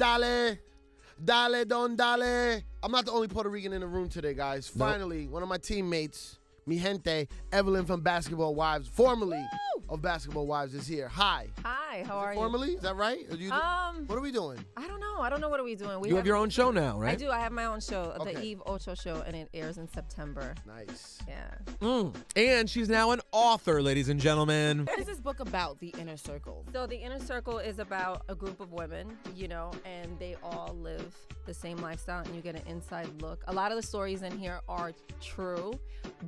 Dale. Dale, don dale. I'm not the only Puerto Rican in the room today, guys. Finally, one of my teammates, mi gente, Evelyn from Basketball Wives, formerly of Basketball Wives, is here. Hi. Hi, how are you? Formerly? Is that right? What are we doing? I don't know. I don't know what are we doing. You have your own show now, right? I do. I have my own show, Okay. the Eve Ocho Show, and it airs in September. Nice. Yeah. And she's now an author, ladies and gentlemen. What is this book about, The Inner Circle? So the Inner Circle is about a group of women, and they all live the same lifestyle, and you get an inside look. A lot of the stories in here are true,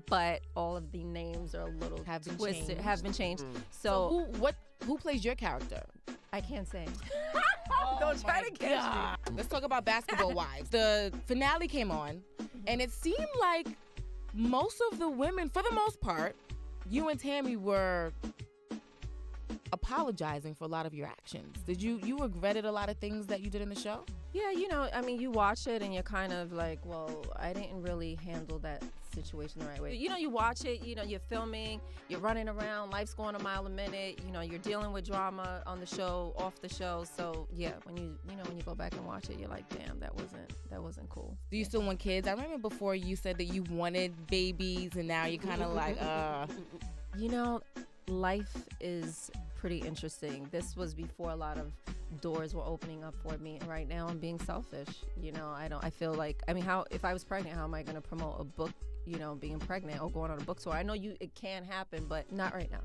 but all of the names are a little twisted. Have been changed. So who plays your character? I can't say. Don't try to catch me. Let's talk about Basketball Wives. The finale came on, and it seemed like most of the women, for the most part, you and Tammy were apologizing for a lot of your actions. Did you regretted a lot of things that you did in the show? Yeah, you watch it and you're kind of like, well, I didn't really handle that situation the right way. You watch it, you're filming, you're running around, life's going a mile a minute, you're dealing with drama on the show, off the show. So yeah, when you go back and watch it, you're like, damn, that wasn't cool. Do you still want kids? I remember before you said that you wanted babies, and now you're kind of like, life is pretty interesting. This was before a lot of doors were opening up for me. Right now I'm being selfish. I feel like, if I was pregnant, how am I going to promote a book, being pregnant or going on a book tour? I know it can happen, but not right now.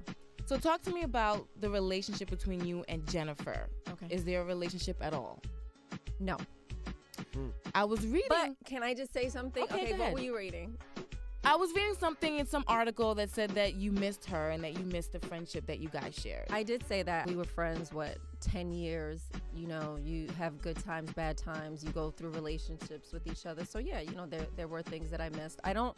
So talk to me about the relationship between you and Jennifer. Okay. Is there a relationship at all? No. I was reading. But can I just say something? Okay, go what ahead. were you reading? I was reading something in some article that said that you missed her and that you missed the friendship that you guys shared. I did say that. We were friends, 10 years? You have good times, bad times. You go through relationships with each other. So yeah, there were things that I missed. I don't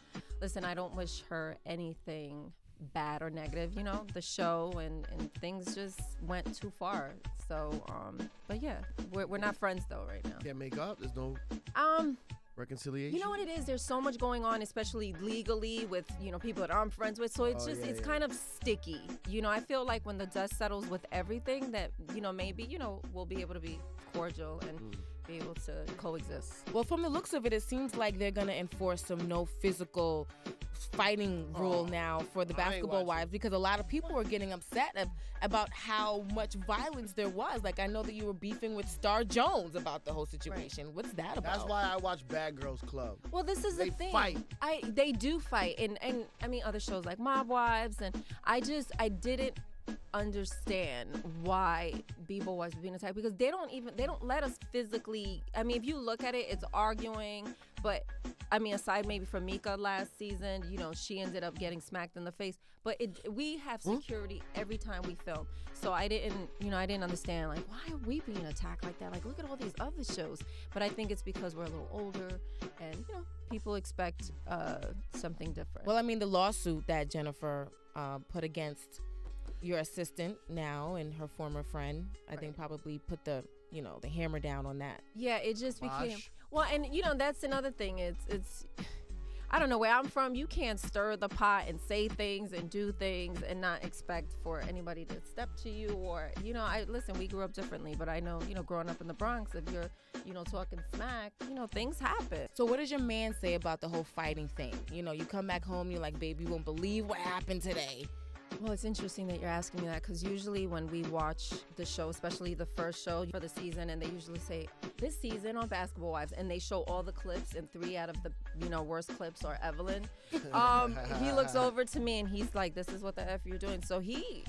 wish her anything bad or negative. The show and things just went too far. So, but yeah, we're not friends though right now. Can't make up? There's no reconciliation? You know what it is? There's so much going on, especially legally with, people that I'm friends with. So it's kind of sticky. I feel like when the dust settles with everything that, maybe, we'll be able to be cordial and be able to coexist. Well, from the looks of it, it seems like they're going to enforce some no physical fighting rule now for the Basketball Wives, because a lot of people were getting upset about how much violence there was. Like, I know that you were beefing with Star Jones about the whole situation. Right. What's that about? That's why I watch Bad Girls Club. Well, this is the thing. Fight. They do fight. And other shows like Mob Wives, and I didn't understand why BBW was being attacked, because they don't let us physically. If you look at it, it's arguing, but aside maybe from Mika last season, she ended up getting smacked in the face, but we have security every time we film. So I didn't understand, like, why are we being attacked like that? Like, look at all these other shows. But I think it's because we're a little older and people expect something different. Well, the lawsuit that Jennifer put against your assistant now and her former friend, I think probably put the hammer down on that. Yeah, it just became, well, and that's another thing. It's I don't know, where I'm from, you can't stir the pot and say things and do things and not expect for anybody to step to you, or listen, we grew up differently, but I know, growing up in the Bronx, if you're talking smack, things happen. So what does your man say about the whole fighting thing? You come back home, you're like, babe, you won't believe what happened today. Well, it's interesting that you're asking me that, because usually when we watch the show, especially the first show for the season, and they usually say, this season on Basketball Wives, and they show all the clips, and 3 out of the worst clips are Evelyn. He looks over to me and he's like, this is what the F you're doing. So he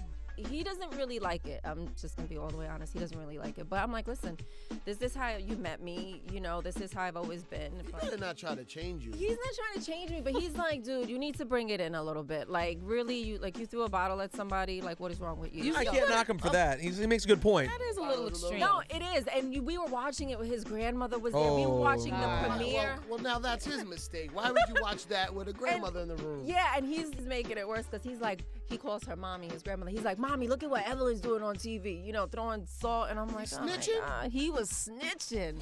doesn't really like it. I'm just gonna be all the way honest. He doesn't really like it. But I'm like, listen, this is how you met me. This is how I've always been. He better not try to change you. He's not trying to change me, but he's like, dude, you need to bring it in a little bit. Like, really, you threw a bottle at somebody. Like, what is wrong with you? I can't knock him for that. He makes a good point. That is a little extreme. No, it is. And we were watching it with his grandmother was there. We were watching the premiere. Well, now that's his mistake. Why would you watch that with a grandmother in the room? Yeah, and he's making it worse, because he's like, he calls her mommy, his grandmother. He's like, mommy, look at what Evelyn's doing on TV, you know, throwing salt. And I'm like, oh my Snitching? God, he was snitching.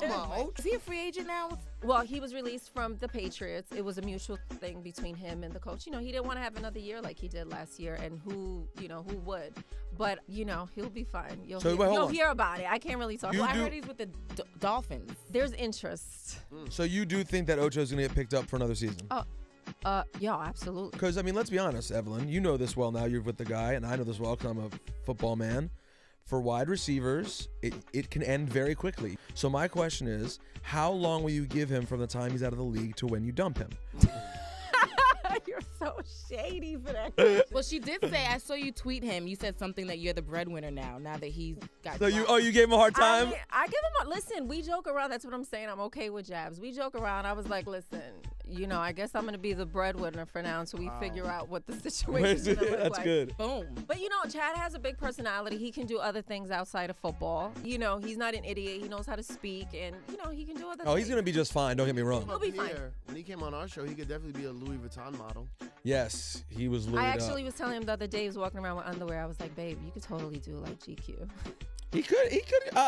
Come on, Ocho. Is he a free agent now? Well, he was released from the Patriots. It was a mutual thing between him and the coach. You know, he didn't want to have another year like he did last year, and who would? But, you know, he'll be fine. You'll hear about it. I can't really talk about it. I heard he's with the Dolphins. There's interest. So you do think that Ocho's going to get picked up for another season? Yeah, absolutely. Because, I mean, let's be honest, Evelyn. You know this well now. You're with the guy, and I know this well because I'm a football man. For wide receivers, it can end very quickly. So my question is, how long will you give him from the time he's out of the league to when you dump him? You're so shady for that. Well, she did say, I saw you tweet him. You said something that you're the breadwinner now that he's got. So you gave him a hard time? I give him listen, we joke around. That's what I'm saying. I'm okay with jabs. We joke around. I was like, listen, you know, I guess I'm going to be the breadwinner for now until we figure out what the situation is going to look That's like. good. Boom. But, you know, Chad has a big personality. He can do other things outside of football. You know, he's not an idiot. He knows how to speak, and, you know, he can do other things. Oh, he's going to be just fine. Don't get me wrong. He'll be fine. When he came on our show, he could definitely be a Louis Vuitton model. Yes, he was Louis I up. actually was telling him the other day, he was walking around with underwear. I was like, babe, you could totally do like GQ. He could.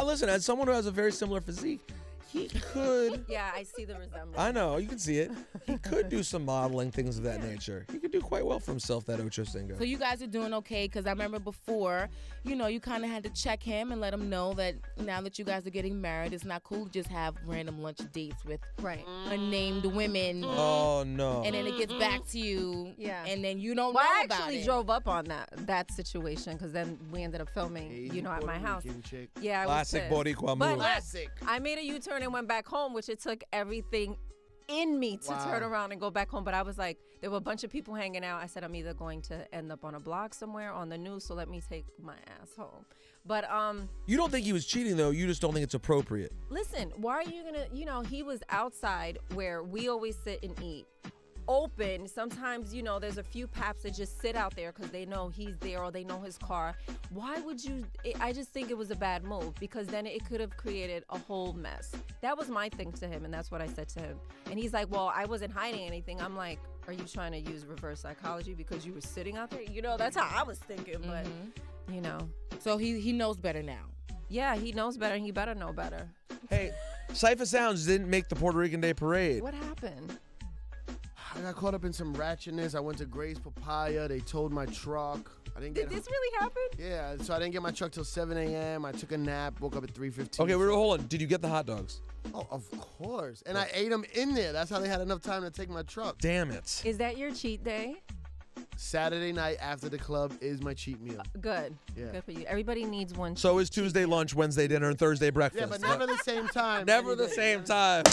Listen, as someone who has a very similar physique, he could. Yeah, I see the resemblance. I know, you can see it. He could do some modeling, things of that nature. He could do quite well for himself, that Ocho Cinco. So you guys are doing okay, because I remember before, you know, you kind of had to check him and let him know that now that you guys are getting married, it's not cool to just have random lunch dates with unnamed women. Oh, no. And then it gets back to you, and then you don't know I about it. actually drove up on that situation, because then we ended up filming, you know, at my house. Chick. Yeah, I Classic was pissed. Boricua But move. Classic. I made a U-turn and went back home, which it took everything in me to turn around and go back home. But I was like, there were a bunch of people hanging out. I said, I'm either going to end up on a blog somewhere on the news, so let me take my ass home. But You don't think he was cheating, though. You just don't think it's appropriate. listen, why are you gonna, you know, he was outside where we always sit and eat. Open. Sometimes, you know, there's a few paps that just sit out there because they know he's there or they know his car. Why would you? I just think it was a bad move, because then it could have created a whole mess. That was my thing to him, and that's what I said to him. And he's like, well, I wasn't hiding anything. I'm like, are you trying to use reverse psychology because you were sitting out there? You know, that's how I was thinking. But, you know. So he knows better now. Yeah, he knows better, and he better know better. Hey, Cypher Sounds didn't make the Puerto Rican Day Parade. What happened? I got caught up in some ratchetness. I went to Gray's Papaya. They towed my truck. I didn't get Did this really happen? Yeah, so I didn't get my truck till 7 a.m. I took a nap, woke up at 3:15. Okay, hold on. Did you get the hot dogs? Oh, of course. And I ate them in there. That's how they had enough time to take my truck. Damn it. Is that your cheat day? Saturday night after the club is my cheat meal. Good. Yeah. Good for you. Everybody needs one. So is Tuesday lunch, Wednesday dinner, and Thursday breakfast. Yeah, but never the same time. Never the same time.